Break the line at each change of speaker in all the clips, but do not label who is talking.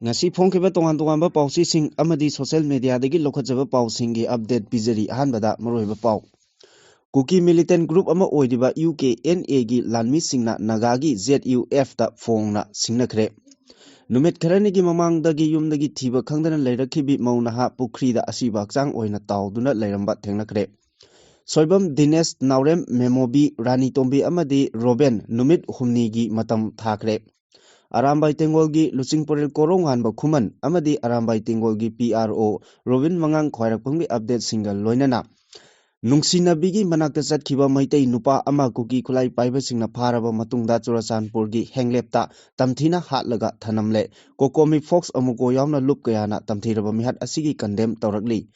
Ngasi phongkhiba tongan-tonganba pausising amadi social mediadagi lokhatjaba pausingi update pijari ahanbada maroiba pau. Kuki militant group ama oidiba UKNA gi lanmisingna Nagagi ZUF ta phongna singnakhre. Numit kharanigi mamangdagi yumdagi thiba khangdana leirakhibi maunaha pukrida asiba hakchang oina tawduna leiramba thengnakhre. Soibam Dinesh Naurem Memobi Rani Tombi amadi Robin numit humnigi matam thakre. Arambai Tengolgi Lucing Porel Korong Hanba Kuman amadi Arambai Tengolgi PRO Robin Mangang Khwairapungbi update single loinana Nungsinabi manakta kiba maitai nupa ama kuki kulai paiba singna pharaba matungda Churachandpurgi henglepta tamthina hatlaga thanamle Kokomi Fox amuko yawna lup kayana tamthiraba mihat asigi condemn tawrakli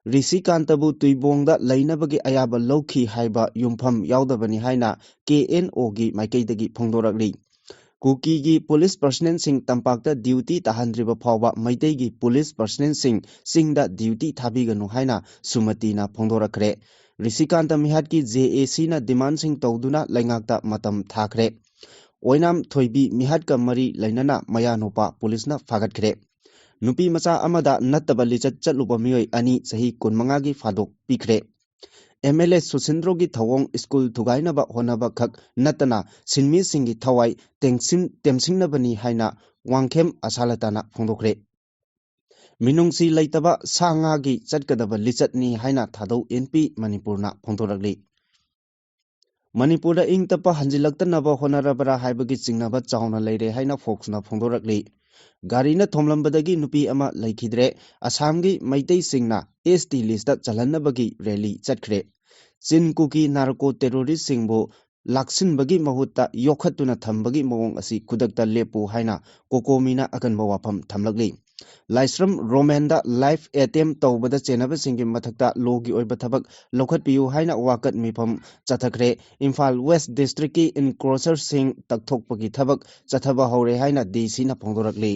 Risi Kantabu Tuibongda lainabagi ayaba lawki haiba yumpham yawdabani haina KNO gi maikaidagi phongdorakli Kuki gi police personnel sing tampakta duty tahandriba phawba maitai gi police personnel singda duty thabiganu haina sumati na phongdorakre Risikanta mihat ki JAC na demand sing tawduna laingakta matam thakre Oinam thoibi mihat ka mari lainana mayanopa police na phagatkre Nupi macha amada nattaba lichat chatluba mioi ani sahi kunmanga gi phadok pikre MLS Susindro gi thawong school thugainaba honaba khak natana sinmi singi thawai temsingnabani haina wangkhem asalatana phongdokre Minungsi laitaba sanga gi chatkadaba lichatni haina thadau NP Manipurna phongdorakli Manipurda ingtapa hanjilaktanaba honarabara haibagi chingnaba chawna leire haina Foxna phongdorakli Garina thomlambadagi nupi ama laikhidre Assamgi maitai singna ST lista chalannabagi rally chatkre Chin kuki narco terrorist singbo laksinbagi mahutta yokhatuna thambagi mawong asi kudakta lepu haina kokomina akanba wafam thamlakli Laisram Romanda life attempt tawbada chenaba singi mathakta logi oiba thabak lokhatpiu haina wakat mifam chathakre Imphal West District ki encroacher sing takthokpagi thabak chathaba hore haina DC na phongdorakli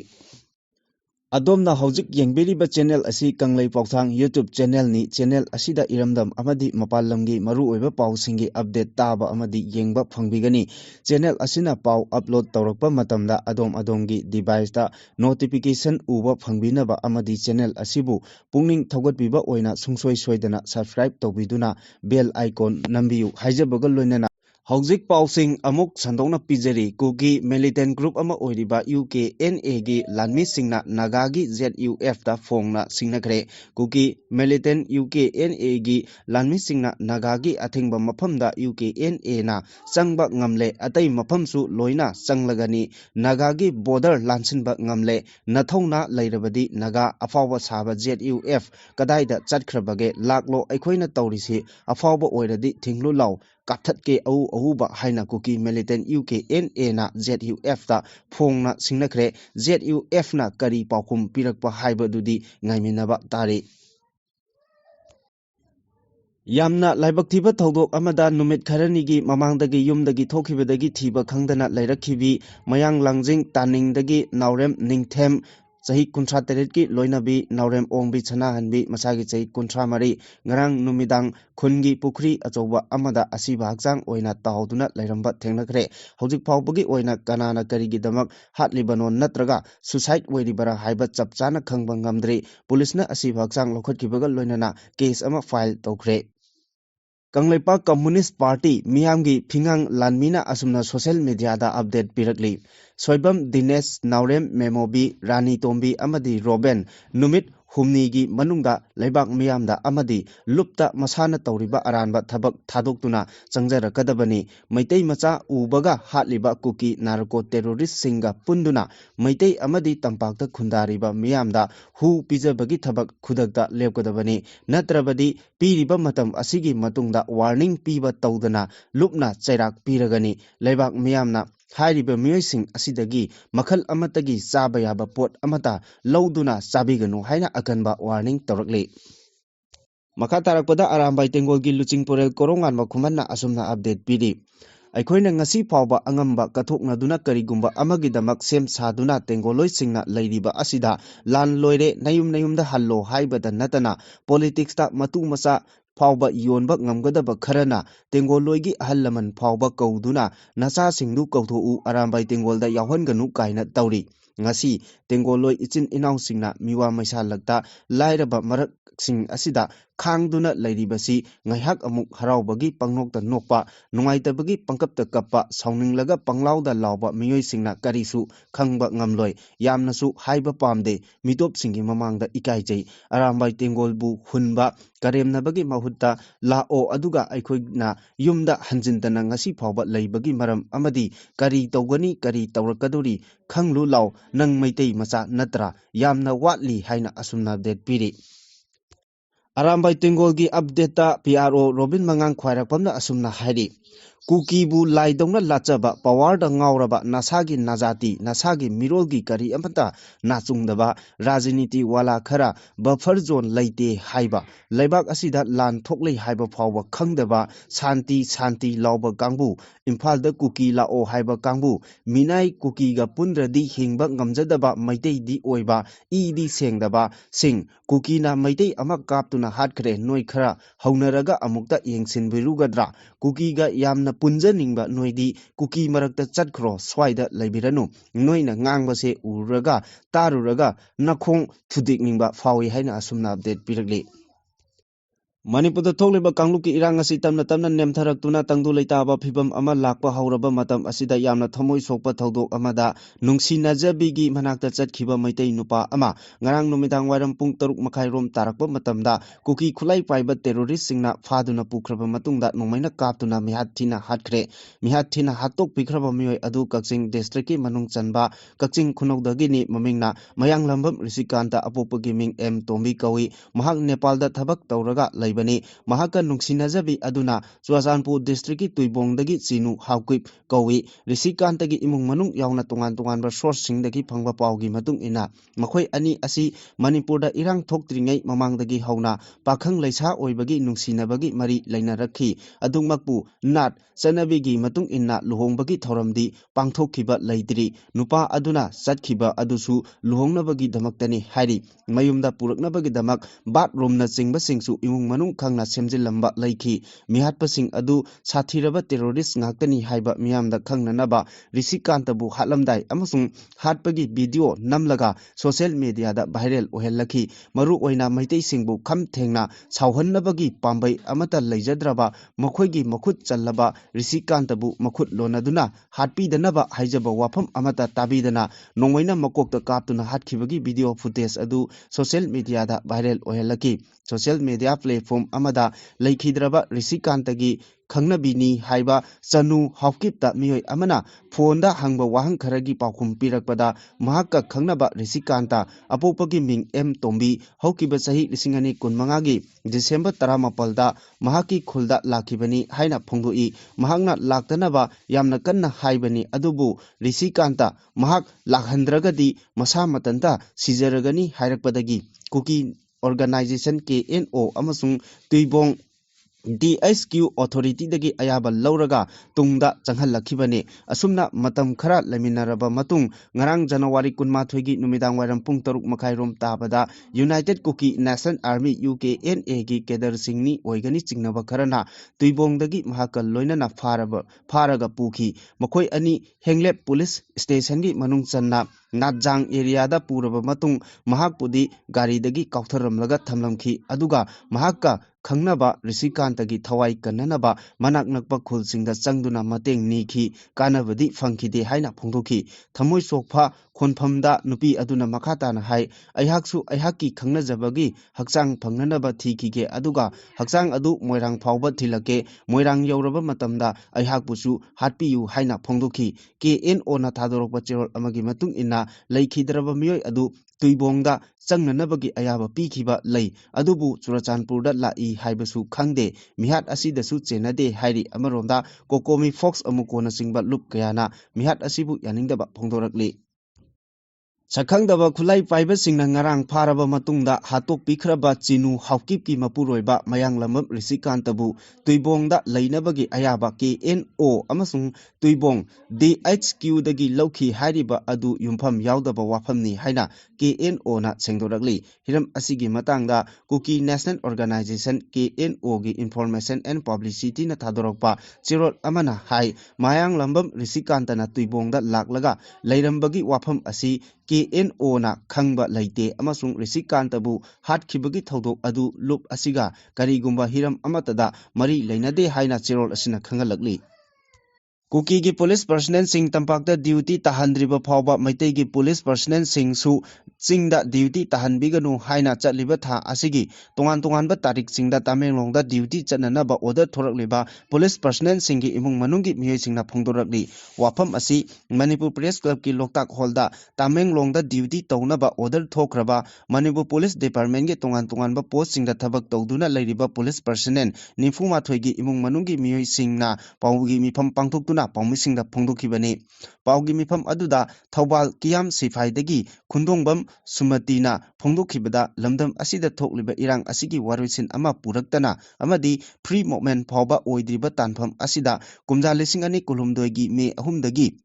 Adomna haujik yengbiriba channel asi Kanglei Pauthang YouTube channel ni channel asida iramdam amadi mapalamgi maru oiba pausingi update taba amadi yengba phangbigani channel asina pau upload tawrakpa matamda adomgi device ta notification uba phangbinaba amadi channel asibu pungning thogatbiba oina sungsoi soidana subscribe tawbiduna bell icon nambiu haijabaga loinana Haujik pausing amuk sandongna pijari kuki militant group ama oiriba UKNA gi lanmi singna Nagagi ZUF da phongna singnakre kuki militant UKNA gi lanmi singna Nagagi athingba maphamda UKNA na changba ngamle atai maphamsu loina changlagani Nagagi border lansinba ngamle nathongna leirabadi Naga afawba saba ZUF kadaida chatkrabage laklo aikhoina tawrisi afawba oiradi thinglu law Kapthatke ahuba haina kuki militant UKNA na ZUF ta phongna singnakre ZUF na kari paukhum pirakpa haibadudi ngaiminaba tari Yamna laibak thiba thodok amada numit kharanigi mamangdagi yumdagi thokhibadagi thiba khangdana leirakhibi mayang langjing taningdagi Naurem Ningthem Sahi Kuntra Teretki Loinabi Naurem Ongbi Chana Hanbi Masagi Sahi Kuntra Mari Ngarang Numidang Khungi Pukri Achoba Amada Asiba Hakchang Oina Tahoduna Lairamba Thengnakre Hojik Phawbagi Oina Kanana Karigidamak Hatlibanon Natraga Suicide Oiribara Haiba Chapchana Khangba Ngamdri Police-na Asiba Hakchang Lokhatkibaga Loinana case ama file tawkhre Kangleipa Communist Party Miyamgi Phingang Lanmina Asumna social media da update pirakli Soibam Dinesh Naurem Memobi Rani Tombi amadi Robin Numit Humnigi Manungda Leibak Miyamda amadi Lupta Masana Tauriba Aranba Thabak Thadoktuna Changjarakadabani Maitai Macha Ubaga Hatliba Kuki Narco Terrorist Singa Punduna Maitai amadi Tampakta Khundariba Miyamda Hu Pijabagi Thabak Khudakta Lepkadabani Natrabadi Piriba Matam Asigi Matungda warning piba tawdana lupna chairak piragani Leibak Miyamna Hairiba Mioising Asidagi Makhal Amatagi Sabayaba Pot Amata Lauduna Sabiganu Haina Akanba warning Tawrakli Makatarakpada Arambai Tengolgi Lucing Porel Korongan Makumanna Asumna update pidi Aikoina ngasi phawba angamba kathoknaduna karigumba amagidamak sem saduna tengoloi singna leiriba asida lan loire nayumda hallo haibada natana politics ta matu masa phawba yonba ngamgadaba kharana tengoloigi ahallaman phawba kauduna nasa singdu kautho u arambai tengolda yawhanganu kaina tawri ngasi tengoloi ichin inau singna miwa maisa lagta lairaba marak sing asida khangduna lairibasi ngaihak amuk haraubagi pangnokta nokpa nungaitabagi pangkapta kappa sauninglaga panglauda lauba miyoi singna karisu khangba ngamloi yamnasu haiba pamde mitop singi mamangda ikaijai arambai tengolbu hunba karemnabagi mahutta lao aduga aikoina yumda hanjintana ngasi phawba leibagi maram amadi kari tawgani kari tawrakaduri khanglu law nang maitei macha natra yamna watli haina asumna det piri Arambai Tengolgi update PRO Robin Mangang Khwairakpamna asumna hairi Kukibu laidongna lachaba power da ngauraba nasagi najati nasagi mirolgi kari amata nachungdaba rajniti wala khara buffer zone laite haiba leibak asida lan thoklei haiba phawba khangdaba santi lauba kangbu imphal da kuki lao haiba kangbu minai kuki ga pundradi hingba ngamjadaba maitei di oiba di sengdaba sing kuki na maitei amak kaptuna hatkre noi khara haunaraga amukta yengsin birugadra kuki ga yamna punjaningba noidi kuki marakta chatkhro swaida laibiranu noina ngangbase uraga taruraga nakhong thudikningba fawi haina asumna update pirakli Manipur thokliba kangluki irang asi tamna nemtharakuna tangdu leitaba phibam ama lakpa hauraba matam asida yamna thamoi sokpa thodok amada nungsinajabigi manakta chatkhiba maitai nupa ama ngarang numidang wairam pung 6 makhai rom tarakpa matamda kuki khulai paiba terrorist singna phaduna pukraba matungda nongmaina kaptuna mihathina hatkre mihathina hatok pikraba mioi adu kakching district ki manung chanba kakching khunokdagini mamingna mayang lambam risikanta apopagi ming M Tombi kawi mahak Nepal da thabak tawraga bani mahaka nungsinajabhi aduna Churachandpur district ki Tuibongdagi Chinu Hawkip kawi Risikantagi imung manung yauna tungan source singdagi phangba pawgi matung ina makhoi ani asi Manipurda irang thoktringai mamangdagi hauna pakhang leisa oibagi nungsinabagi mari lainarakhi adungmakpu nat chanabigi matung inna luhongbagi thoramdi pangthokhiba leidri nupa aduna chatkhiba adusu luhongnabagi damaktani hairi mayumda puraknabagi damak bathroomna chingba singsu imung manung khangna semjilamba laiki mihatpasing adu sathiraba terrorist ngaktani haiba miyamda khangnanaba Risikantabu hatlamdai amasung hatpagi video namlaga social media da viral ohellaki maru oina maitei singbu kham thengna sauhannabagi pambai amata leijadraba makhoigi makhut challaba Risikantabu makhut lonaduna hatpidanaba haijaba wafam amata tabidana nongmaina makokta kaptuna hatkibagi video footage adu social media da viral ohellaki social media platform amada leikhidraba Risikantagi khangnabini haiba chanu hawkipta mioi amana phone da hangba wahang kharagi paukhum pirakpada mahakka khangnaba Risikanta apopagi ming M Tombi hawkiba sahi 2015 gi December 18 da mahaki khulda lakhibani haina phongdoi mahakna laktanaba yamna kanna haibani adubu Risikanta mahak lakhandragadi masa matanta sijaragani hairakpadagi kuki organization KNO amasung Tuibong DSQ authority dagi ayaba lauraga tungda changhallakibani asumna matam khara laminaraba matung ngarang January 18 gi numidang wairam pung 6 makhai rom tabada United Kuki National Army UKNA gi kedar singni oigani chingnaba kharana Tuibong dagi mahakal loinana faraga puki makhoi ani Henglep police station gi manung channa Natjang area da puraba matung mahakpudi gari dagi kautharamlaga thamlamki aduga mahakka khangnaba Risikantagi thawai kannanaba manak nakpa khulsingda changduna mateng nikhi kanabadi phangkhide haina phongdokhi thamoi sokpha khonphamda nupi aduna makhatana hai aihaksu aihaki khangnajabagi hakchang phangnanaba thikige aduga hakchang adu moirang phawba thilake moirang yauraba matamda aihakpusu hatpiyu haina phongdokhi KNO na thadorokpa cherol amagi matung inna leikhidraba mioi adu Tuibongda changnanabagi ayaba pikhiba lei adubu Churachandpurda lai haibasu khangde mihat asidasu chenade hairi amaronda Kokomi Fox amukona singba lup kayana mihat asibu yaningdaba phongdorakli Sakhangdaba khulai paiba singna ngarang pharaba matungda hatok pikhraba Chinu Hawkipki mapuroiba mayanglamam Risikantabu Tuibongda leinabagi ayaba KNO amasung Tuibong DHQ dagi lauki hairiba adu yumpham yaudaba wafamni haina KNO na sengdorakli hiram asigi matangda Kuki National Organization KNO gi Information and Publicity na thadorokpa chirol amana hai mayang lambam Risikantana Tuibongda laklaga leirambagi wafam asi KNO na khangba leite amasung Rishikantbu hatkibagi thodok adu lup asiga karigumba hiram amatada mari leinade haina chirol asina khangalakli Kuki ki police personnel sing tampakta duty tahandriba phawba maitai ki police personnel sing su chingda duty tahanbiganu haina chatliba tha asigi tongan ba tarik singda Tamenglongda duty chatnanaba order thorakleba police personnel sing ki imung manunggi miyoi singna phongdorakli wafam asi Manipur Press Club ki Loktak Hall da Tamenglongda duty townaba order thokraba Manipur Police Department ki tongan ba post singda thabak tawduna leiriba police personnel nifuma thoigi imung manunggi miyoi singna pawgi mifam pangthoktuna Paumisingda Pongdokibani Paugi Mifam Aduda Thawbal Kiam Sifaidagi Kundongbam Sumatina Pongdokibada Lamdam Asida Thokliba Irang Asigi Warisin Ama Puraktana Amadi Free Movement Phawba Oidriba Tanfam Asida Kumja Lisingani Kulumdoigi Me Ahumdagi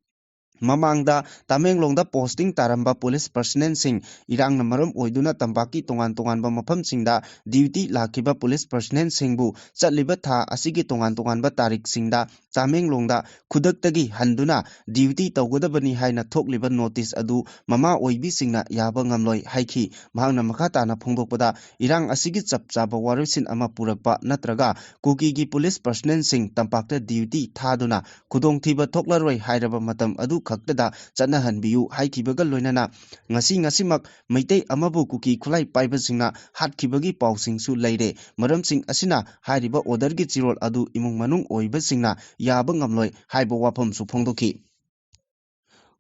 Mamangda Tamenglongda posting taramba police personnel sing irang namaram oiduna tambaki tongan ba mafam singda duty lakiba police personnel singbu chatliba tha asigi tongan ba tarik singda Tamenglongda khudaktagi handuna duty tawgodabani haina thokliba notice adu mama oibi singna yaba ngamloi haiki mahangna makhata na phongdokpada irang asigi chapchaba warisin ama purakpa natraga kuki gi police personnel sing tampakta duty thaduna khudongthiba thoklaroi hairaba matam adu khaktada chana hanbiyu haikibaga loinana ngasimak maitai amabu kuki khulai paibasingna hatkibagi pausingsu leire maramsing asina hairiba order gi chirol adu imung manung oibasingna yaba ngamloi haiba wafam su phongdoki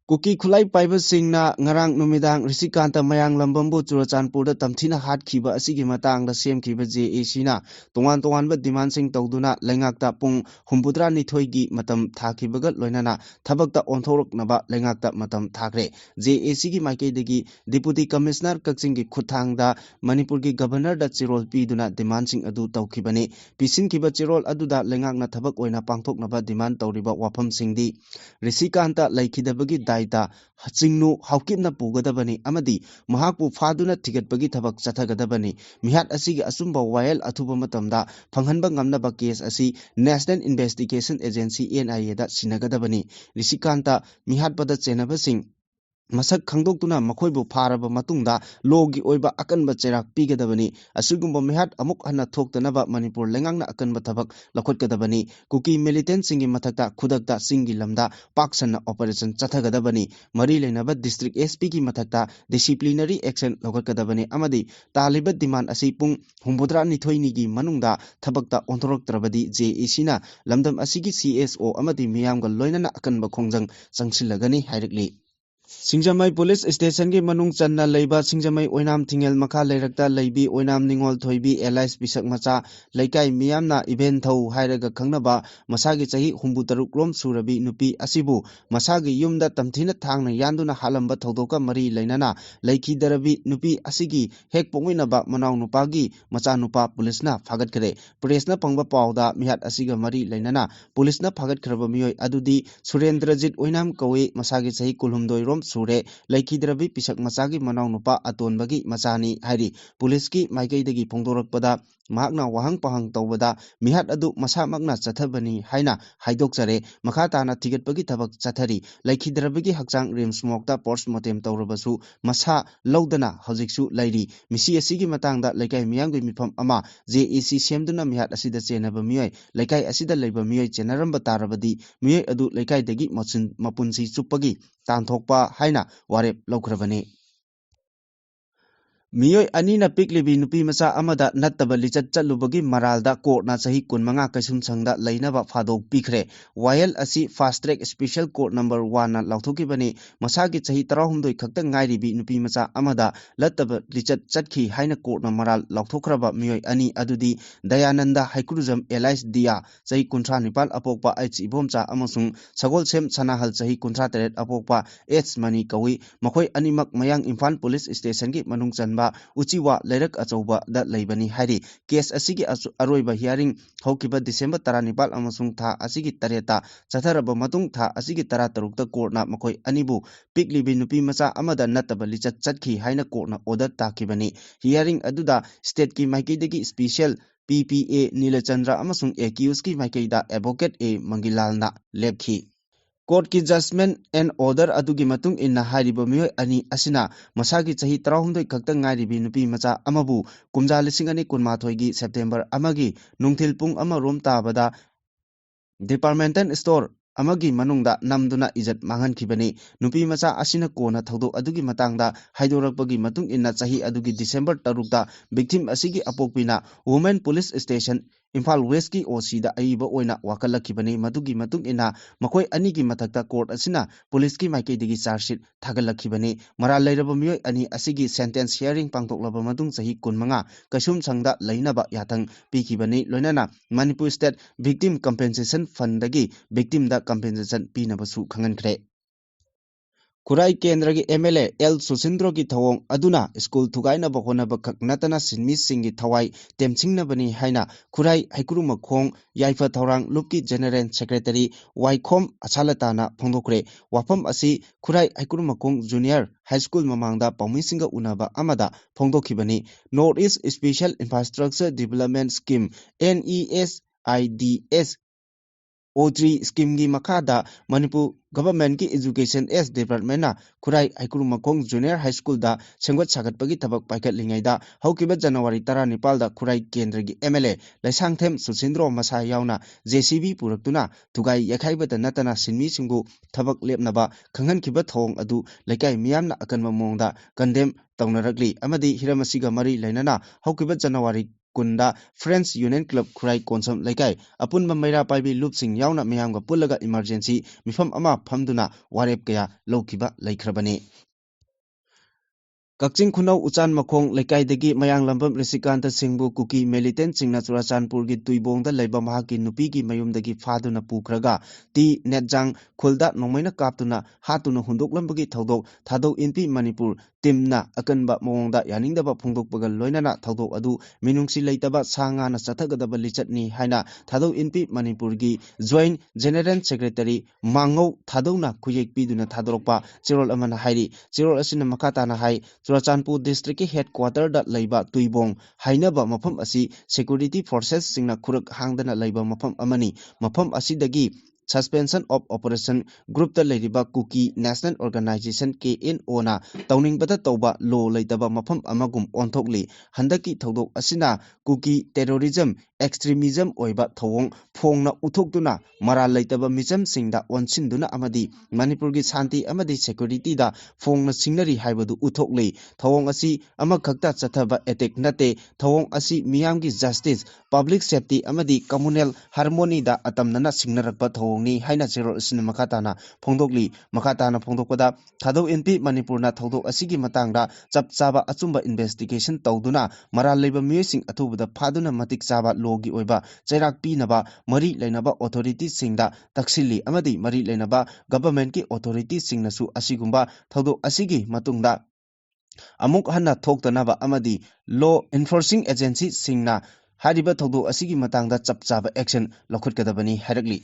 Kuki Khulai Paiba Singna Ngarang Numidang Rishikanta Mayang Lambambu Churachandpurda Tamthina Hatkhiba Asigi Matangda Semkhiba JAC na tongan ba demand sing tawduna lengakta pung humbudra nithoigi matam thakibaga loinana thabakta onthoroknaba lengakta matam thakre JAC gi maikeidagi Deputy Commissioner Kakching gi khuthangda Manipur gi Governor da chirol piduna demand sing adu tawkhibani pisinkiba chirol aduda lengakna thabak oina pangthoknaba demand tawriba wafam singdi Rishikanta laikhidabagi daita hachingnu haukipna pugadabani amadi mahakpu phaduna thigatbagi thabak chathagadabani mihat asigi asumba wayel athuba matamda phanghanba ngamnaba case asi National Investigation Agency NIA da sinagadabani Rishikanta mihat pada chenabasing Masak khangdoktuna makhoi pharaba matungda logi oiba akanba cherak pigadabani asugumba mihat amuk hana thoktanaba Manipur lengangna akanba thabak lakhotgadabani kuki militant singi mathakta khudakta singi lamda paksana operation chathagadabani mari leinaba district SP ki mathakta disciplinary action logakadabani amadi taliba demand asi pung humbudra nithoini gi manungda thabakta onthoroktrabadi JAC na lamdam asigi CSO amadi miyamga loinana akanba khongjang changsilagani hairakli Singjamai Police Station ki manung channa leiba Singjamai Oinam Thingel makha leirakta leibi Oinam Ningol Thoibi Elias Bisak macha leikai miyamna event thau hairaga khangnaba masagi chahi humbutaruk lom surabi nupi asibu masagi yumda tamthina thangna yanduna halamba thodoka mari leinana leikhi darabi nupi asigi hek pongwinaba manaw nupagi macha nupa police na phagat khare press na pangba pawda mihat asiga mari leinana police na phagat khraba miyoi adudi Surendrajit Oinam kawe masagi chahi kulhumdoi Sure Laikhidrabi Pisak Masagi Manaw Nupa Atonbagi Masani Hari Police ki Maikaidagi Pongdorakpada Mahakna Wahang Pahang Tawbada Mihat Adu Masamakna Chathabani Haina Haidokchare Makhatana Tigatbagi Tabak Chathari Laikhidrabigi Hakchang Rim Smokta Postmortem Tawrabasu Masa Laudana Hojiksu Lairi Misi Asigi Matangda Laikai Miyamgi Mifam Ama JAC Semduna Mihat Asida Chenaba Miyoi Laikai Asida Leiba Miyoi Chenaramba Tarabadi Miyoi Adu Laikai Dagi Mapunsi Chupagi Tanthokpa haina warep laukrabani Miyoi anina piklibi nupi masa amada nattaba lichat chalubagi maralda court na sahi kunmanga kaisum sangda leinaba phadok pikre YL asi fast track special court number 1 na lauthokibani masagi sahi 12 khakta ngairibi nupi masa amada lattaba lichat chatkhi haina court na maral lauthokraba miyoi ani adudi Dayananda Haikruzam Elias Dia sahi kunthra nipal apokpa H ibomcha amasung sagol sem sanahal sahi kunthra teret apokpa H mani kawi makhoi animak mayang Imphal police station ki manung Uchiwa Lerak Achoba da Leibani Hari case asigi aroiba hearing hokiba December 19 amasung tha asigi tareta chatharaba matung tha asigi 13 court na makoi anibu piklibi nupi macha amada nataba lichat chatkhi haina court na order takibani hearing aduda state ki maikidagi special PPA Nilachandra amasung accused ki maikaida advocate A Mangilal na lepki Court ki judgment and order adugi matung inna hairiba miyoi ani asina masagi chahi 16 khakta ngairibi nupi macha amabu kumja lising ani kunmathoi gi September amagi nungthil pung ama rom tabada departmental store amagi manungda namduna ijat mangan khibani nupi macha asina kona thodo adugi matangda haidorakpagi matung inna chahi adugi December 3 da victim asigi apokpina women police station Imphal West ki OC da aiba oina wakalakibani madugi matung ina makoi ani gi mathakta court asina police ki maikei digi charge sheet thagalakibani mara leiraba miyoi ani asigi sentence hearing pangtoklaba matung chahi 15 kasum sangda leinaba yathang pikibani loinana Manipur State Victim Compensation Fund dagi victim da compensation pinabasu khangankre Kurai Kendra ki MLA L Susindro ki thawong aduna school thugaina bahona bakhak natana sinmi singi thawai temchingna bani haina Kurai Haikuru Makhong Yaifa Thorang Lupki General Secretary Waikhom Achalatana phongdokre wafam asi Kurai Haikuru Makhong Junior High School mamangda paumisinga unaba amada phongdokhibani North East Special Infrastructure Development Scheme NESIDS O3 scheme gi makada Manipur government ki education S department na Kurai Haikuru Makhong Junior High School da sengwat sagatpagi thabak paikat lingai da haukiba January 19 da Kurai Kendra gi MLA Laisangthem Susindro Masa yauna JCB puraktuna thugai yakhaibata natana sinmi singbu thabak lepnaba khanghan kiba thong adu laikai miyamna akanma mongda condemn tawnarakli amadi hiramasiga mari lainana haukiba January Kunda Friends Union Club Kurai Konsam Laikai Apunba Maira Paibi Lupsing Yauna Miyamga Pulaga Emergency Mifam Ama Phamduna Warep Kaya Lokiba Laikrabani Kakching Khunau Uchan Makhong Laikai dagi Mayang Lambam Risikanta Singbu Kuki Militant Singna Churachandpur gi Tuibongda Laiba Mahaki Nupi gi Mayumdagi Faduna Pukraga Ti Netjang Khulda Nongmaina Kaptuna Hatuna Hundoklambagi Thodok Thadok Inpi Manipur Timna Akanba Mongda Yaningdaba Phongdokpaga Loinana Thodok adu Minungsi Leitaba Sangana Sathagadaba Lichatni Haina Thadok Inpi Manipur gi Joint General Secretary Mangou Thadona Kuyek Piduna Thadorokpa Chirol Amana Hairi Chirol Asina Makatana Hai Churachandpur District Headquarter da Laiba Tuibong Hainaba Mafam Asi Security Forces Singna Kurak Hangdana Laiba Mafam Amani Mafam Asidagi Suspension of Operation Group da Laiba Kuki National Organization KNO na Tawning Bata Tauba Law Laitaba Mafam Amagum Onthokli Handaki Thodok Asina Kuki Terrorism Extremism Oiba Thawong Phongna Uthoktuna Mara Laitaba Misam Singda Onsinduna Amadi Manipur gi Santi Amadi Security da Phongna Singnari Haibadu Uthokli Thawong Asi Amakhakta Chathaba Attack Nate Thawong Asi Miyamgi Justice Public Safety Amadi Communal Harmony da Atamnana Singnarakpa Thawongni Haina Zero Sin Makatana Phongdokli Makatana Phongdokpada Thadok NP Manipurna Thodok Asigi Matangda Chap Chaba Achumba Investigation Tawduna Mara Laiba Miyosing Athubada Phaduna Matik Chaba Logi Oiba Chairak Pinaba Mari Lainaba Authorities Singda Taksili Amadi Mari Lainaba Government ki Authorities Singnasu Asigumba Thodok Asigi Matungda Amuk Hanna Thoktanaba Amadi Law Enforcing Agency Singna Hariba Thodok Asigi Matangda Chap Chaba Action Lokhutgadabani Harakli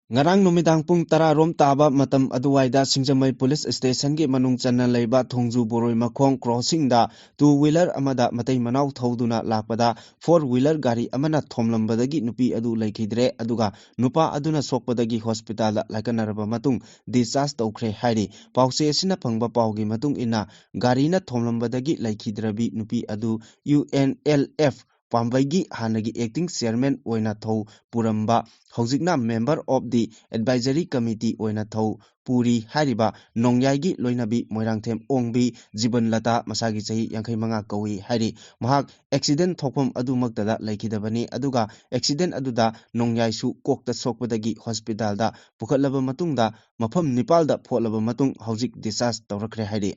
Ngarang numidang pung tara rom taba matam aduwaida Singjamai Police Station gi manung channa leiba Thongju Boroi Makhong crossing da two wheeler amada matai manau thoduna lakpada four wheeler gari amana thomlambadagi nupi adu laikhidre aduga nupa aduna sokpadagi hospital da laikanaraba matung discharge tawkhre hairi pause asina phangba pawgi matung ina gari na thomlambadagi laikhidrabi nupi adu UNLF Pambaigi Hanagi acting chairman Oina Thau Puramba Hojikna member of the advisory committee Oina Thau Puri Hariba Nongyagi Loinabi Moirangthem Ongbi Jiban Lata Masagi Chahi Yankai Manga Kawi Hari Mahak accident thokpam adumaktada laikhidabani aduga accident aduda Nongyai su kokta sokpadagi hospital da pukhatlaba matungda mafam Nepal da photlaba matung hojik discharge tawrakre hari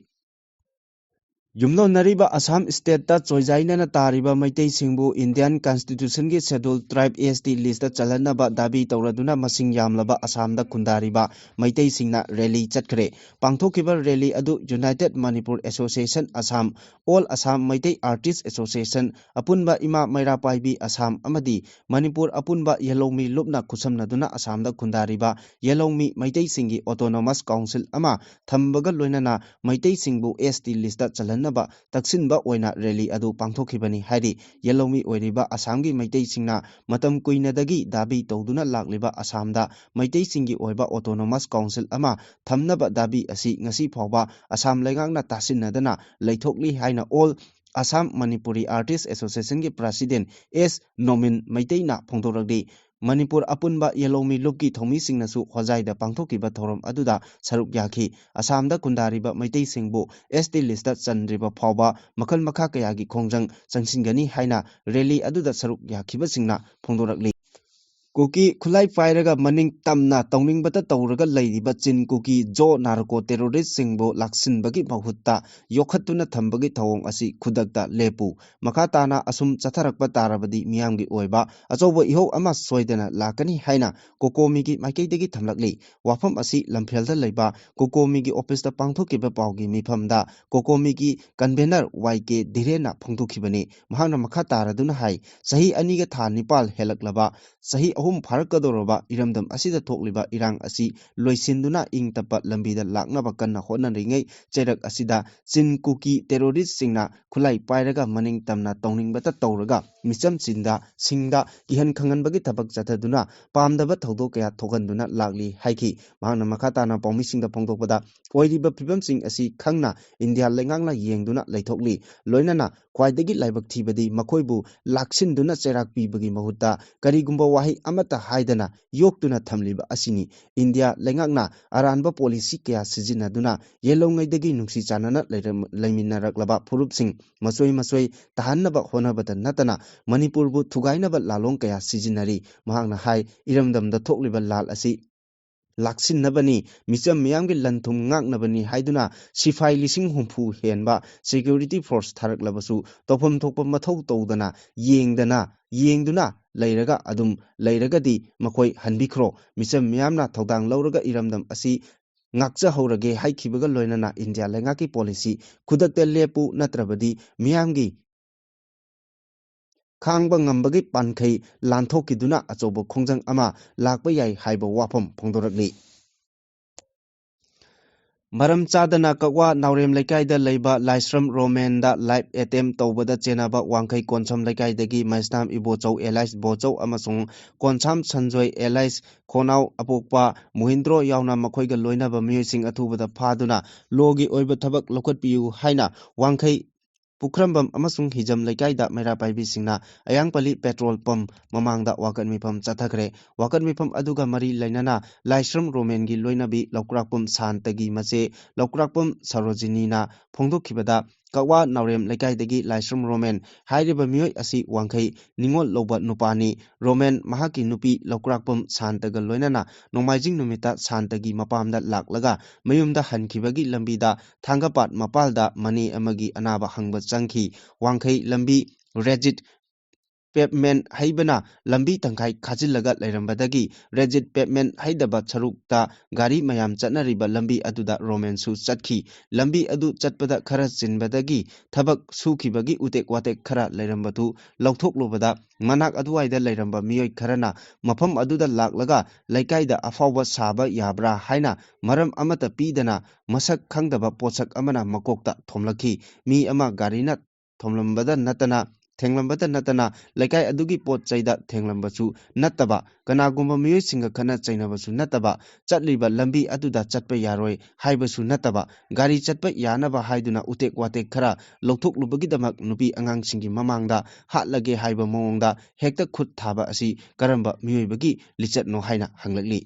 Yumlo Nariba Assam State ta Choijaina Tariba Maitei Singbu Indian Constitution gi Scheduled Tribe AST list chalanaba dabi tawraduna masing yamlaba Assam da kundariba Maitei Singna rally chatkre pangthokiba rally adu United Manipur Association Assam All Assam Maitei Artists Association apunba ima Maira Paibi Assam amadi Manipur apunba Yelongmi lupna khusamnaduna Assam da kundariba Yelongmi Maitei Singi Autonomous Council ama thambaga loinana Maitei Singbu AST list chalan ꯇꯥꯍꯟꯅꯕ ꯇꯛꯁꯤꯟꯕ ꯑꯣꯏꯅ rally ꯑꯗꯨ ꯄꯥꯡꯊꯣꯛꯈꯤꯕꯅꯤ ꯍꯥꯏꯔꯤ ꯌꯦꯜꯂꯧꯃꯤ ꯑꯣꯏꯔꯤꯕ ꯑꯁꯥꯝꯒꯤ ꯃꯩꯇꯩꯁꯤꯡꯅ ꯃꯇꯝ ꯀꯨꯏꯅꯗꯒꯤ Dhabi ꯇꯧꯗꯨꯅ ꯂꯥꯛꯂꯤꯕ ꯑꯁꯥꯝꯗ ꯃꯩꯇꯩꯁꯤꯡꯒꯤ ꯑꯣꯏꯕ ꯑꯣꯇꯣꯅꯣꯃꯁ ꯀꯥꯎꯟꯁꯤꯜ ꯑꯃ ꯊꯝꯅꯕ ꯗꯥꯕꯤ ꯑꯁꯤ ꯉꯁꯤ ꯐꯥꯎꯕ ꯑꯁꯥꯝ ꯂꯩꯉꯥꯛꯅ ꯇꯥꯁꯤꯟꯅꯗꯅ ꯂꯩꯊꯣꯛꯂꯤ ꯍꯥꯏꯅ ꯑꯣꯜ ꯑꯁꯥꯝ ꯃꯅꯤꯄꯨꯔꯤ ꯑꯥꯔꯇꯤꯁ ꯑꯦꯁꯣꯁꯤꯌꯦꯁꯟꯒꯤ ꯄ꯭ꯔꯁꯤꯗꯦꯟ ꯑꯦꯁ ꯅꯣꯃꯤꯟ ꯃꯩꯇꯩꯅ ꯐꯣꯡꯗꯣꯛꯂꯤ ꯃꯅꯤꯄꯨꯔ ꯑꯄꯨꯟꯕ ꯌꯦꯜꯂꯧꯃꯤ ꯂꯨꯞꯀꯤ ꯊꯧꯃꯤꯁꯤꯡꯅꯁꯨ ꯍꯣꯖꯥꯏꯗ ꯄꯥꯡꯊꯣꯛꯈꯤꯕ ꯊꯧꯔꯝ ꯑꯗꯨꯗ ꯁꯔꯨꯛ ꯌꯥꯈꯤ ꯑꯁꯥꯝꯗ ꯈꯨꯟꯗꯥꯔꯤꯕ ꯃꯩꯇꯩꯁꯤꯡꯕꯨ ꯑꯦꯁ.ꯇꯤ ꯂꯤꯁꯇ ꯆꯟꯗ꯭ꯔꯤꯕ ꯐꯥꯎꯕ ꯃꯈꯜ ꯃꯈꯥ ꯀꯌꯥꯒꯤ ꯈꯣꯡꯖꯪ ꯆꯪꯁꯤꯟꯒꯅꯤ ꯍꯥꯏꯅ ꯔꯦꯂꯤ ꯑꯗꯨꯗ ꯁꯔꯨꯛ ꯌꯥꯈꯤꯕꯁꯤꯡꯅ ꯐꯣꯡꯗꯣꯔꯛꯂꯤ ꯀꯨꯀꯤ ꯈꯨꯠꯂꯥꯏ ꯄꯥꯏꯔꯒ ꯃꯅꯤꯡ ꯇꯝꯅ ꯇꯧꯅꯤꯡꯕꯇ ꯇꯧꯔꯒ ꯂꯩꯔꯤꯕ ꯆꯤꯟ ꯀꯨꯀꯤ ꯖꯣ ꯅꯥꯔꯀꯣ ꯇꯦꯔꯣꯔꯤꯁꯁꯤꯡꯕꯨ ꯂꯥꯛꯁꯤꯟꯕꯒꯤ ꯃꯍꯨꯠꯇ ꯌꯣꯛꯈꯠꯇꯨꯅ ꯊꯝꯕꯒꯤ ꯊꯧꯑꯣꯡ ꯑꯁꯤ ꯈꯨꯗꯛꯇ ꯂꯦꯞꯄꯨ ꯃꯈꯥ ꯇꯥꯅ ꯑꯁꯨꯝ ꯆꯠꯊꯔꯛꯄ ꯇꯥꯔꯕꯗꯤ ꯃꯤꯌꯥꯝꯒꯤ ꯑꯣꯏꯕ ꯑꯆꯧꯕ ꯏꯍꯧ ꯑꯃ ꯁꯣꯏꯗꯅ ꯂꯥꯛꯀꯅꯤ ꯍꯥꯏꯅ ꯀꯣꯀꯣꯃꯤꯒꯤ ꯃꯥꯏꯀꯩꯗꯒꯤ ꯊꯝꯂꯛꯂꯤ ꯋꯥꯐꯝ ꯑꯁꯤ ꯂꯝꯐꯦꯜꯗ ꯂꯩꯕ ꯀꯣꯀꯣꯃꯤꯒꯤ ꯑꯣꯐꯤꯁꯇ ꯄꯥꯡꯊꯣꯛꯈꯤꯕ ꯄꯥꯎꯒꯤ ꯃꯤꯐꯝꯗ ꯀꯣꯀꯣꯃꯤꯒꯤ ꯀꯟꯚꯦꯅꯔ ꯋꯥꯏ.ꯀꯦ. ꯙꯤꯔꯦꯟꯅ ꯐꯣꯡꯗꯣꯛꯈꯤꯕꯅꯤ ꯃꯍꯥꯛꯅ ꯃꯈꯥ ꯇꯥꯔꯗꯨꯅ ꯍꯥꯏ ꯆꯍꯤ 2ꯒ ꯊꯥ 9 ꯍꯦꯜꯂꯛꯂꯕ ꯆꯍꯤ 3 ꯐꯥꯔꯛꯀꯗꯧꯔꯕ ꯏꯔꯝꯗꯝ ꯑꯁꯤꯗ ꯊꯣꯛꯂꯤꯕ ꯏꯔꯥꯡ ꯑꯁꯤ ꯂꯣꯏꯁꯤꯟꯗꯨꯅ ꯏꯪ ꯇꯞꯄ ꯂꯝꯕꯤꯗ ꯂꯥꯛꯅꯕ ꯀꯟꯅ ꯍꯣꯠꯅꯔꯤꯉꯩ ꯆꯩꯔꯛ ꯑꯁꯤꯗ ꯆꯤꯟ ꯀꯨꯀꯤ ꯇꯦꯔꯣꯔꯤꯁꯁꯤꯡꯅ ꯈꯨꯠꯂꯥꯏ ꯄꯥꯏꯔꯒ ꯃꯅꯤꯡ ꯇꯝꯅ ꯇꯧꯅꯤꯡꯕꯇ ꯇꯧꯔꯒ ꯃꯤꯆꯝꯁꯤꯡꯗ ꯀꯤꯍꯟ ꯈꯪꯍꯟꯕꯒꯤ ꯊꯕꯛ ꯆꯠꯊꯗꯨꯅ ꯄꯥꯝꯗꯕ ꯊꯧꯗꯣꯛ ꯀꯌꯥ ꯊꯣꯛꯍꯟꯗꯨꯅ ꯂꯥꯛꯂꯤ ꯍꯥꯏꯈꯤ ꯃꯍꯥꯛꯅ ꯃꯈꯥ ꯇꯥꯅ ꯄꯥꯎꯃꯤꯁꯤꯡꯗ ꯐꯣꯡꯗꯣꯛꯄꯗ ꯑꯣꯏꯔꯤꯕ ꯐꯤꯕꯝꯁꯤꯡ ꯑꯁꯤ ꯈꯪꯅ ꯏꯟꯗꯤꯌꯥ ꯂꯩꯉꯥꯛꯅ ꯌꯦꯡꯗꯨꯅ ꯂꯩꯊꯣꯛꯂꯤ ꯂꯣꯏꯅꯅ ꯈ꯭ꯋꯥꯏꯗꯒꯤ ꯂꯥꯏꯕꯛ ꯊꯤꯕꯗꯤ ꯃꯈꯣꯏꯕꯨ ꯂꯥꯛꯁꯤꯟꯗꯨꯅ ꯆꯩꯔꯥꯛ ꯄꯤꯕꯒꯤ ꯃꯍꯨꯠꯇ ꯀꯔꯤꯒꯨꯝꯕ ꯋꯥꯍꯩ ꯑꯃꯠꯇ ꯍꯥꯏꯗꯅ ꯌꯣꯛꯇꯨꯅ ꯊꯝꯂꯤꯕ ꯑꯁꯤꯅꯤ ꯏꯟꯗꯤꯌꯥ ꯂꯩꯉꯥꯛꯅ ꯑꯔꯥꯟꯕ ꯄꯣꯂꯤꯁꯤ ꯀꯌꯥ ꯁꯤꯖꯤꯟꯅꯗꯨꯅ ꯌꯦꯜꯂꯧꯉꯩꯗꯒꯤ ꯅꯨꯡꯁꯤ ꯆꯥꯟꯅꯅ ꯂꯩꯃꯤꯟꯅꯔꯛꯂꯕ ꯐꯨꯔꯨꯞꯁꯤꯡ ꯃꯆꯣꯏ ꯇꯥꯍꯟꯅꯕ ꯍꯣꯠꯅꯕꯇ ꯅꯠꯇꯅ ꯃꯅꯤꯄꯨꯔꯕꯨ ꯊꯨꯒꯥꯏꯅꯕ ꯂꯥꯜꯂꯣꯡ ꯀꯌꯥ ꯁꯤꯖꯤꯟꯅꯔꯤ ꯃꯍꯥꯛꯅ ꯍꯥꯏ ꯏꯔꯝꯗꯝꯗ ꯊꯣꯛꯂꯤꯕ ꯂꯥꯜ ꯑꯁꯤ ꯂꯥꯛꯁꯤꯟꯅꯕꯅꯤ ꯃꯤꯆꯝ ꯃꯤꯌꯥꯝꯒꯤ ꯂꯟ ꯊꯨꯝ ꯉꯥꯛꯅꯕꯅꯤ ꯍꯥꯏꯗꯨꯅ ꯁꯤꯐꯥꯏ 60,000 ꯍꯦꯟꯕ ꯁꯦꯀ꯭ꯌꯨꯔꯤꯇꯤ ꯐꯣꯔꯁ ꯊꯥꯔꯛꯂꯕꯁꯨ ꯇꯧꯐꯝ ꯊꯣꯛꯄ ꯃꯊꯧ ꯇꯧꯗꯅ ꯌꯦꯡꯗꯨꯅ ꯂꯩꯔꯒ ꯑꯗꯨꯝ ꯂꯩꯔꯒꯗꯤ ꯃꯈꯣꯏ ꯍꯟꯕꯤꯈ꯭ꯔꯣ ꯃꯤꯆꯝ ꯃꯤꯌꯥꯝꯅ ꯊꯧꯗꯥꯡ ꯂꯧꯔꯒ ꯏꯔꯝꯗꯝ ꯑꯁꯤ ꯉꯥꯛꯆꯍꯧꯔꯒꯦ ꯍꯥꯏꯈꯤꯕꯒ ꯂꯣꯏꯅꯅ ꯏꯟꯗꯤꯌꯥ ꯂꯩꯉꯥꯛꯀꯤ ꯄꯣꯂꯤꯁꯤ ꯈꯨꯗꯛꯇ ꯂꯦꯞꯄꯨ ꯅꯠꯇ꯭ꯔꯕꯗꯤ ꯃꯤꯌꯥꯝꯒꯤ ꯈꯥꯡꯕ ꯉꯝꯕꯒꯤ ꯄꯥꯟꯈꯩ ꯂꯥꯟꯊꯣꯛꯈꯤꯗꯨꯅ ꯑꯆꯧꯕ ꯈꯣꯡꯖꯪ ꯑꯃ ꯂꯥꯛꯄ ꯌꯥꯏ ꯍꯥꯏꯕ ꯋꯥꯐꯝ ꯐꯣꯡꯗꯣꯔꯛꯂꯤ ꯃꯔꯝ ꯆꯥꯗꯅ ꯀꯛꯋꯥ ꯅꯥꯎꯔꯦꯝ ꯂꯩꯀꯥꯏꯗ ꯂꯩꯕ ꯂꯥꯏꯁ꯭ꯔꯝ ꯔꯣꯃꯦꯟꯗ ꯂꯥꯏꯐ ꯑꯦꯇꯦꯝ ꯇꯧꯕꯗ ꯆꯦꯟꯅꯕ ꯋꯥꯡꯈꯩ ꯀꯣꯟꯁꯝ ꯂꯩꯀꯥꯏꯗꯒꯤ ꯃꯩꯁꯅꯥꯝ ꯏꯕꯣꯆꯧ ꯑꯦꯂꯥꯏꯁ ꯕꯣꯆꯧ ꯑꯃꯁꯨꯡ ꯀꯣꯟꯁꯥꯝ ꯁꯟꯖꯣꯏ ꯑꯦꯂꯥꯏꯁ ꯈꯣꯅꯥꯎ ꯑꯄꯣꯛꯄ ꯃꯨꯍꯤꯟꯗ꯭ꯔꯣ ꯌꯥꯎꯅ ꯃꯈꯣꯏꯒ ꯂꯣꯏꯅꯕ ꯃꯤꯑꯣꯏꯁꯤꯡ ꯑꯊꯨꯕꯗ ꯐꯥꯗꯨꯅ ꯂꯣꯒꯤ ꯑꯣꯏꯕ ꯊꯕꯛ ꯂꯧꯈꯠꯄꯤꯌꯨ ꯍꯥꯏꯅ ꯋꯥꯡꯈꯩ ꯄꯨꯈ꯭ꯔꯝꯕꯝ ꯑꯃꯁꯨꯡ ꯍꯤꯖꯝ ꯂꯩꯀꯥꯏꯗ ꯃꯩꯔꯥ ꯄꯥꯏꯕꯤꯁꯤꯡꯅ ꯑꯌꯥꯡꯄꯜꯂꯤ ꯄꯦꯇ꯭ꯔꯣꯜ ꯄꯝꯞ ꯃꯃꯥꯡꯗ ꯋꯥꯀꯠ ꯃꯤꯐꯝ ꯆꯠꯊꯈ꯭ꯔꯦ ꯋꯥꯀꯠ ꯃꯤꯐꯝ ꯑꯗꯨꯒ ꯃꯔꯤ ꯂꯩꯅꯅ ꯂꯥꯏꯁ꯭ꯔꯝ ꯔꯣꯃꯦꯟꯒꯤ ꯂꯣꯏꯅꯕꯤ ꯂꯧꯀ꯭ꯔꯥꯛꯄꯝ ꯁꯥꯟꯇꯒꯤ ꯃꯆꯦ ꯂꯧꯀ꯭ꯔꯥꯛꯄꯝ ꯁꯔꯣꯖꯤꯅꯤꯅ ꯐꯣꯡꯗꯣꯛꯈꯤꯕꯗ ꯀꯛꯋꯥ ꯅꯥꯎꯔꯦꯝ ꯂꯩꯀꯥꯏꯗꯒꯤ ꯂꯥꯏꯁ꯭ꯔꯝ ꯔꯣꯃꯦꯟ ꯍꯥꯏꯔꯤꯕ ꯃꯤꯑꯣꯏ ꯑꯁꯤ ꯋꯥꯡꯈꯩ ꯅꯤꯡꯉꯣꯜ ꯂꯧꯕ ꯅꯨꯄꯥꯅꯤ ꯔꯣꯃꯦꯟ ꯃꯍꯥꯛꯀꯤ ꯅꯨꯄꯤ ꯂꯧꯀ꯭ꯔꯥꯛꯄꯝ ꯁꯥꯟꯇꯒ ꯂꯣꯏꯅꯅ ꯅꯣꯡꯃꯥꯏꯖꯤꯡ ꯅꯨꯃꯤꯠꯇ ꯁꯥꯟꯇꯒꯤ ꯃꯄꯥꯝꯗ ꯂꯥꯛꯂꯒ ꯃꯌꯨꯝꯗ ꯍꯟꯈꯤꯕꯒꯤ ꯂꯝꯕꯤꯗ ꯊꯥꯡꯒꯄꯥꯠ ꯃꯄꯥꯜꯗ ꯃꯅꯦ ꯑꯃꯒꯤ ꯑꯅꯥꯕ ꯍꯪꯕ ꯆꯪꯈꯤ ꯋꯥꯡꯈꯩ ꯂꯝꯕꯤ ꯔꯦꯖꯤꯠ ꯄꯦꯞꯃꯦꯟ ꯍꯩꯕꯅ ꯂꯝꯕꯤ ꯇꯪꯈꯥꯏ ꯈꯥꯖꯤꯜꯂꯒ ꯂꯩꯔꯝꯕꯗꯒꯤ ꯔꯦꯖꯤꯠ ꯄꯦꯞꯃꯦꯟ ꯍꯩꯗꯕ ꯁꯔꯨꯛꯇ ꯒꯥꯔꯤ ꯃꯌꯥꯝ ꯆꯠꯅꯔꯤꯕ ꯂꯝꯕꯤ ꯑꯗꯨꯗ ꯔꯣꯃꯦꯟꯁꯨ ꯆꯠꯈꯤ ꯂꯝꯕꯤ ꯑꯗꯨ ꯆꯠꯄꯗ ꯈꯔ ꯆꯤꯟꯕꯗꯒꯤ ꯊꯕꯛ ꯁꯨꯈꯤꯕꯒꯤ ꯎꯇꯦꯛ ꯋꯥꯇꯦꯛ ꯈꯔ ꯂꯩꯔꯝꯕꯗꯨ ꯂꯧꯊꯣꯛꯂꯨꯕꯗ ꯃꯅꯥꯛ ꯑꯗꯨꯋꯥꯏꯗ ꯂꯩꯔꯝꯕ ꯃꯤꯑꯣꯏ ꯈꯔꯅ ꯃꯐꯝ ꯑꯗꯨꯗ ꯂꯥꯛꯂꯒ ꯂꯩꯀꯥꯏꯗ ꯑꯐꯥꯎꯕ ꯁꯥꯕ ꯌꯥꯕ꯭ꯔꯥ ꯍꯥꯏꯅ ꯃꯔꯝ ꯑꯃꯠꯇ ꯄꯤꯗꯅ ꯃꯁꯛ ꯈꯪꯗꯕ ꯄꯣꯠꯁꯛ ꯑꯃꯅ ꯃꯀꯣꯛꯇ ꯊꯣꯝꯂꯛꯈꯤ ꯃꯤ ꯑꯃ ꯒꯥꯔꯤꯅ ꯊꯦꯡꯂꯝꯕꯇ ꯅꯠꯇꯅ ꯂꯩꯀꯥꯏ ꯑꯗꯨꯒꯤ ꯄꯣꯠ ꯆꯩꯗ ꯊꯦꯡꯂꯝꯕꯁꯨ ꯅꯠꯇꯕ ꯀꯅꯥꯒꯨꯝꯕ ꯃꯤꯑꯣꯏꯁꯤꯡꯒ ಖꯠꯅ ꯆꯩꯅꯕꯁꯨ ꯅꯠꯇꯕ ꯆꯠꯂꯤꯕ ꯂꯝꯕꯤ ꯑꯗꯨꯗ ꯆꯠꯄ ꯌꯥꯔꯣꯏ ꯍꯥꯏꯕꯁꯨ ꯅꯠꯇꯕ ꯒꯥꯔꯤ ꯆꯠꯄ ꯌꯥꯅꯕ ꯍꯥꯏꯗꯨꯅ ꯎꯇꯦꯛ ꯋꯥꯇꯦꯛ ꯈꯔ ꯂꯧꯊꯣꯛꯂꯨꯕꯒꯤꯗꯃꯛ ꯅꯨꯄꯤ ꯑꯉꯥꯡꯁꯤꯡꯒꯤ ꯃꯃꯥꯡꯗ ꯍꯥꯠꯂꯒꯦ ꯍꯥꯏꯕ ꯃꯑꯣꯡꯗ ꯍꯦꯛꯇ ꯈꯨꯠ ꯊꯥꯕ ꯑꯁꯤ ꯀꯔꯝꯕ ꯃꯤꯑꯣꯏꯕꯒꯤ ꯂꯤꯆꯠꯅꯣ ꯍꯥꯏꯅ ꯍꯪꯂꯛꯂꯤ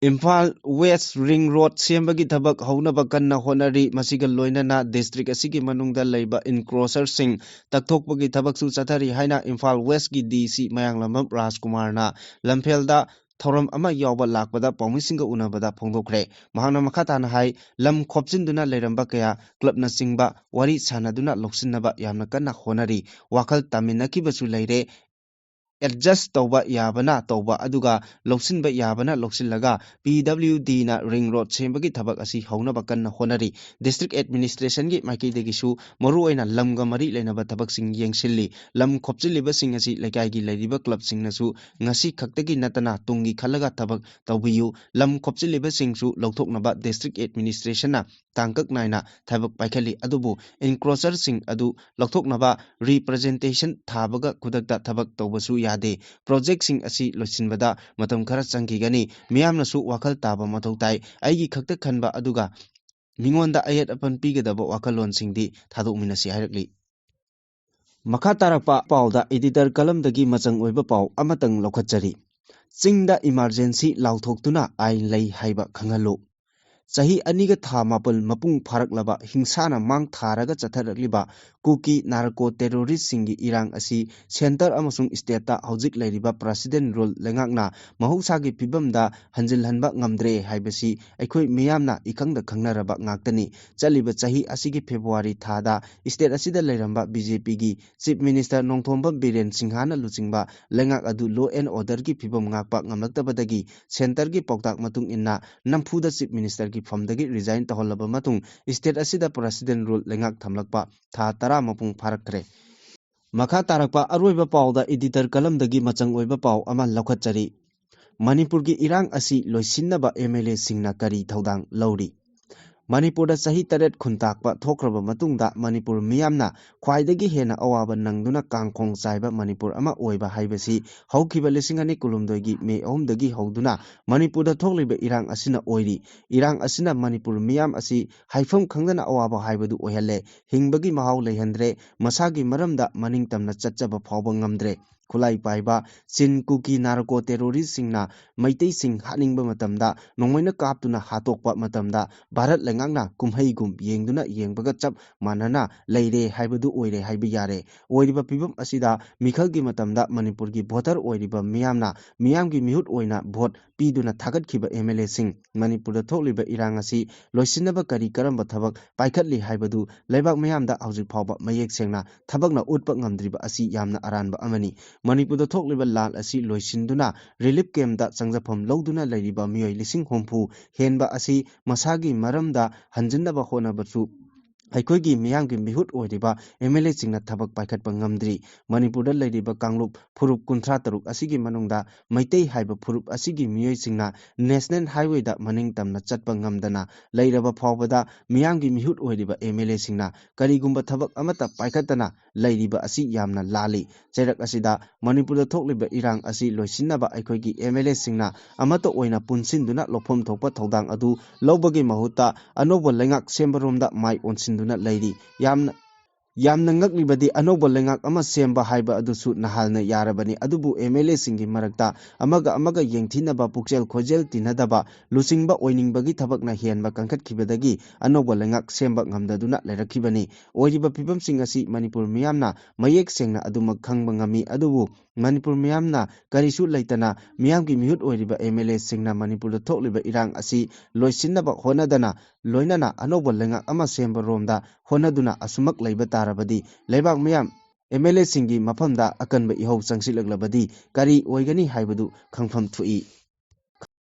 ꯏꯝꯐꯥꯜ ꯋꯦꯁ ꯔꯤꯡ ꯔꯣꯗ ꯁꯦꯝꯕꯒꯤ ꯊꯕꯛ ꯍꯧꯅꯕ ꯀꯟꯅ ꯍꯣꯠꯅꯔꯤ ꯃꯁꯤꯒ ꯂꯣꯏꯅꯅ ꯗꯤꯁꯇ꯭ꯔꯤꯛ ꯑꯁꯤꯒꯤ ꯃꯅꯨꯡꯗ ꯂꯩꯕ ꯏꯟꯀ꯭ꯔꯣꯆꯔꯁꯤꯡ ꯇꯛꯊꯣꯛꯄꯒꯤ ꯊꯕꯛꯁꯨ ꯆꯠꯊꯔꯤ ꯍꯥꯏꯅ ꯏꯝꯐꯥꯜ ꯋꯦꯁꯀꯤ ꯗꯤ.ꯁꯤ ꯃꯌꯥꯡꯂꯝꯕꯝ ꯔꯥꯖꯀꯨꯃꯥꯔꯅ ꯂꯝꯐꯦꯜꯗ ꯊꯧꯔꯝ ꯑꯃ ꯌꯥꯎꯕ ꯂꯥꯛꯄꯗ ꯄꯥꯎꯃꯤꯁꯤꯡꯒ ꯎꯅꯕꯗ ꯐꯣꯡꯗꯣꯛꯈ꯭ꯔꯦ ꯃꯍꯥꯛꯅ ꯃꯈꯥ ꯇꯥꯅ ꯍꯥꯏ ꯂꯝ ꯈꯣꯞꯆꯤꯟꯗꯨꯅ ꯂꯩꯔꯝꯕ ꯀꯌꯥ ꯀ꯭ꯂꯕꯅꯆꯤꯡꯕ ꯋꯥꯔꯤ ꯁꯥꯟꯅꯗꯨꯅ ꯂꯧꯁꯤꯟꯅꯕ ꯌꯥꯝꯅ ꯀꯟꯅ ꯍꯣꯠꯅꯔꯤ ꯋꯥꯈꯜ ꯇꯥꯃꯤꯟꯅꯈꯤꯕꯁꯨ ꯂꯩꯔꯦ ꯑꯦꯗꯖꯁ ꯇꯧꯕ ꯌꯥꯕꯅ ꯇꯧꯕ ꯑꯗꯨꯒ ꯂꯧꯁꯤꯟꯕ ꯌꯥꯕꯅ ꯂꯧꯁꯤꯜꯂꯒ ꯄꯤ.ꯗꯕ꯭ꯂꯤꯎ.ꯗꯤꯅ ꯔꯤꯡ ꯔꯣꯗ ꯁꯦꯝꯕꯒꯤ ꯊꯕꯛ ꯑꯁꯤ ꯍꯧꯅꯕ ꯀꯟꯅ ꯍꯣꯠꯅꯔꯤ ꯗꯤꯁꯇ꯭ꯔꯤꯛ ꯑꯦꯗꯃꯤꯅꯤꯁꯇ꯭ꯔꯦꯁꯟꯒꯤ ꯃꯥꯏꯀꯩꯗꯒꯤꯁꯨ ꯃꯔꯨꯑꯣꯏꯅ ꯂꯝꯒ ꯃꯔꯤ ꯂꯩꯅꯕ ꯊꯕꯛꯁꯤꯡ ꯌꯦꯡꯁꯤꯜꯂꯤ ꯂꯝ ꯈꯣꯞꯆꯤꯜꯂꯤꯕꯁꯤꯡ ꯑꯁꯤ ꯂꯩꯀꯥꯏꯒꯤ ꯂꯩꯔꯤꯕ ꯀ꯭ꯂꯕꯁꯤꯡꯅꯁꯨ ꯉꯁꯤ ꯈꯛꯇꯒꯤ ꯅꯠꯇꯅ ꯇꯨꯡꯒꯤ ꯈꯜꯂꯒ ꯊꯕꯛ ꯇꯧꯕꯤꯌꯨ ꯂꯝ ꯈꯣꯞꯆꯤꯜꯂꯤꯕꯁꯤꯡꯁꯨ ꯂꯧꯊꯣꯛꯅꯕ district ꯑꯦꯗꯃꯤꯅꯤꯁꯇ꯭ꯔꯦꯁꯟꯅ tangkak naina thabak paikali adubu encroacher sing adu lokthoknaba representation thabaga kudakta thabak tawbasu yade project sing asi losinbada matam khara changkigani miyamnasu wakhal taba mathau tai aigi khakta khanba aduga mingonda ayat apan pigadaba wakhalon singdi thadokminasi hairakli makha tarakpa pauda editor kalamdagi machang oiba pau amatang lokhatchari chingda emergency lauthokhtuna ai lei haiba khangalo Sahi aniga tha mapal mapung pharak laba hingsana mang tharaga chatharakliba kuki narco terrorist singi irang asi center amasung state ta hojik lairiba president rule lengakna mahusagi pibamda hanjil hanba ngamdre haibasi aikhoi miyamna ikangda khangnaraba ngaktani chaliba chahi asigi february thada state asida lairamba bjp gi chief minister nongthomba biren singhana luchingba lengak adu law and order gi pibam ngakpa ngamlaktabadagi center gi poktak matung inna namfuda chief minister famdagi resign taholaba matung state asida president rule lengak thamlakpa tha tara mapung pharaktre makha tarakpa aroiba pauda editor kalamdagi machang oiba pau ama lokhatchari manipur gi irang asi loisinnaba mla singna kari thodang lauri Manipur sahi taret khuntakpa thokraba matungda Manipur miyamna khwaidagi hena awaba nangduna kangkhong chaiba Manipur ama oiba haibasi haukiba lisingani kulumdoigi me ahumdagi hauduna Manipur da thokliba irang asina oiri irang asina Manipur miyam asi haifam khangdana awaba haibadu oihalle hingbagi mahau leihandre masagi maramda maningtamna chachaba phawba ngamdre khulai paiba chin kuki narco terrorist singna maitai sing haningba matamda nongmaina kaptuna hatokpa matamda Bharat lengakna kumhai gum yengduna yengbaga chap manana leire haibadu oire haibi yare oiriba pibam asida mikhalgi matamda Manipur gi voter oiriba miyamgi mihut oina vote piduna thagatkhiba MLA sing Manipur da thokliba irang asi loisinaba kari karamba thabak paikhatli haibadu leibak miyamda hauzik phawba mayek sengna thabakna utpa ngamdriba asi yamna aranba amani Manipur da thokliba lal asi loisinduna relief camp da changjafam loduna leiriba miyoi lising hompu henba asi masagi maramda hanjinnaba honabasu Aikoigi miyamgi mihut oiriba MLA singna thabak paikhatpa ngamdri Manipur da leiriba kanglup phurup kunthra taruk asigi manungda maitai haiba phurup asigi miyoi singna national highway da maning tamna chatpa ngamdana leiraba phawbada miyamgi mihut oiriba MLA singna karigumba thabak amata paikhatana leiriba asi yamna lali chairak asida Manipur da thokliba irang asi loisinnaba aikoigi MLA singna amata oina punsinduna lophom thokpa thodang adu lobagi mahutta anoba lengak sembaromda mai onsinduna leiri yamna ngaklibadi anoba lengak ama semba haiba adusu nahalna yarabani adubu MLA singi marakta amaga yengthinaba pukchel khojel tinadaba lusingba oiningbagi thabakna henba kangkhatkibadagi anoba lengak semba ngamdaduna leirakhibani oiriba pibam sing asi Manipur miyamna mayek sengna adumak khangba ngami adubu Manipur miyamna karisu leitana miyamgi mihut oiriba MLA singna Manipur da thokliba irang asi loisinnaba honadana loinana anoba lengak ama semba romda honaduna asumak leiba tarabadi leibak miyam MLA singi mafamda akanba ihau changsilaglabadi kari oigani haibadu khangfam thui